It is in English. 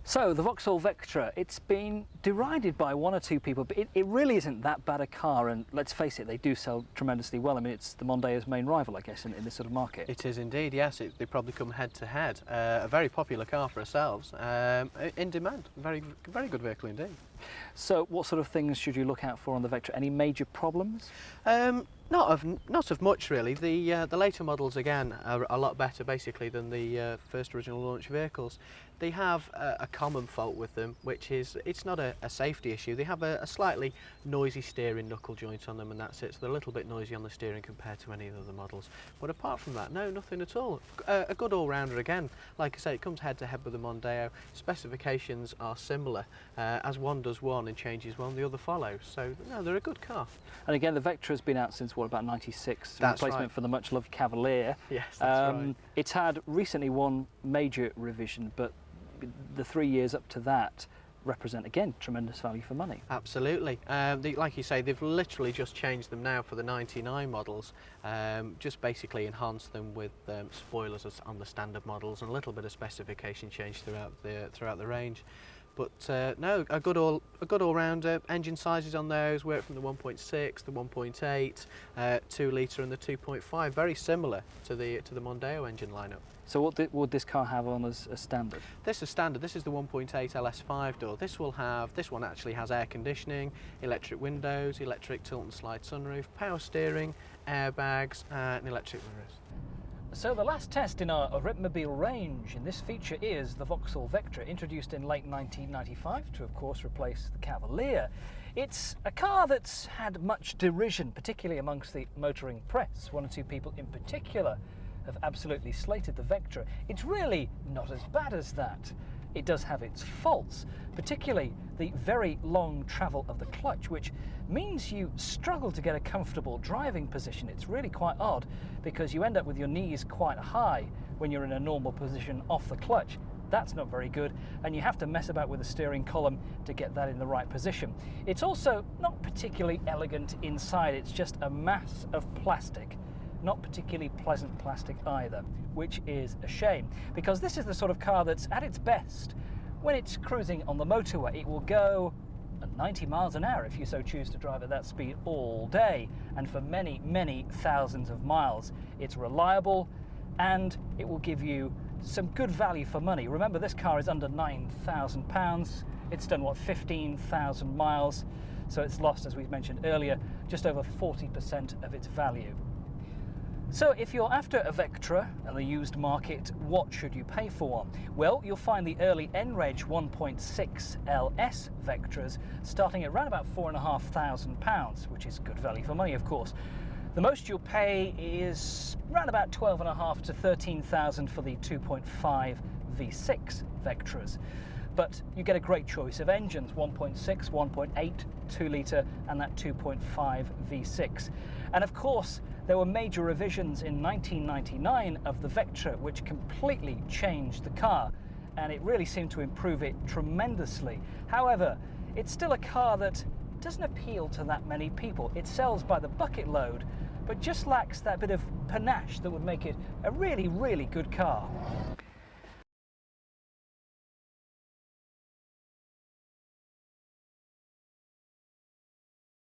So, the Vauxhall Vectra, it's been derided by one or two people, but it really isn't that bad a car, and let's face it, they do sell tremendously well. I mean, it's the Mondeo's main rival, I guess, in this sort of market. It is indeed, yes. They probably come head to head. A very popular car for ourselves, in demand. Very good vehicle indeed. So, what sort of things should you look out for on the Vectra? Any major problems? Not of much really. The later models again are a lot better basically than the first original launch vehicles. They have a common fault with them, which is it's not a safety issue. They have a slightly noisy steering knuckle joint on them, and that's it. So they're a little bit noisy on the steering compared to any of the other models. But apart from that, no, nothing at all. A good all-rounder again. Like I say, it comes head to head with the Mondeo. Specifications are similar. As one does one and changes one, the other follows. So no, they're a good car. And again, the Vectra has been out since what, about '96? That's replacement right. For the much-loved Cavalier. Yes, that's right. It's had recently one major revision, but the 3 years up to that represent again tremendous value for money. Absolutely. Like you say, they've literally just changed them now for the '99 models. Just basically enhanced them with spoilers on the standard models and a little bit of specification change throughout the range. But no, a good all-round engine sizes on those. Work from the 1.6, the 1.8, 2 litre, and the 2.5. Very similar to the Mondeo engine lineup. So what would this car have on as a standard? This is standard. This is the 1.8 LS5 door. This one actually has air conditioning, electric windows, electric tilt and slide sunroof, power steering, airbags, and electric mirrors. So the last test in our Ripmobile range in this feature is the Vauxhall Vectra, introduced in late 1995 to of course replace the Cavalier. It's a car that's had much derision, particularly amongst the motoring press. One or two people in particular have absolutely slated the Vectra. It's really not as bad as that. It does have its faults, particularly the very long travel of the clutch, which means you struggle to get a comfortable driving position. It's really quite odd because you end up with your knees quite high when you're in a normal position off the clutch. That's not very good, and you have to mess about with the steering column to get that in the right position. It's also not particularly elegant inside. It's just a mass of plastic. Not particularly pleasant plastic either, which is a shame, because this is the sort of car that's at its best when it's cruising on the motorway. It will go at 90 miles an hour if you so choose to drive at that speed all day, and for many, many thousands of miles. It's reliable and it will give you some good value for money. Remember, this car is under £9,000. It's done, what, 15,000 miles, so it's lost, as we've mentioned earlier, just over 40% of its value. So if you're after a Vectra and the used market, what should you pay for one? Well, you'll find the early N-Reg 1.6 LS Vectras starting at around about £4,500, which is good value for money, of course. The most you'll pay is around about £12,500 to £13,000 for the 2.5 V6 Vectras. But you get a great choice of engines, 1.6, 1.8, 2 litre and that 2.5 V6. And of course, there were major revisions in 1999 of the Vectra which completely changed the car, and it really seemed to improve it tremendously. However, it's still a car that doesn't appeal to that many people. It sells by the bucket load, but just lacks that bit of panache that would make it a really, really good car.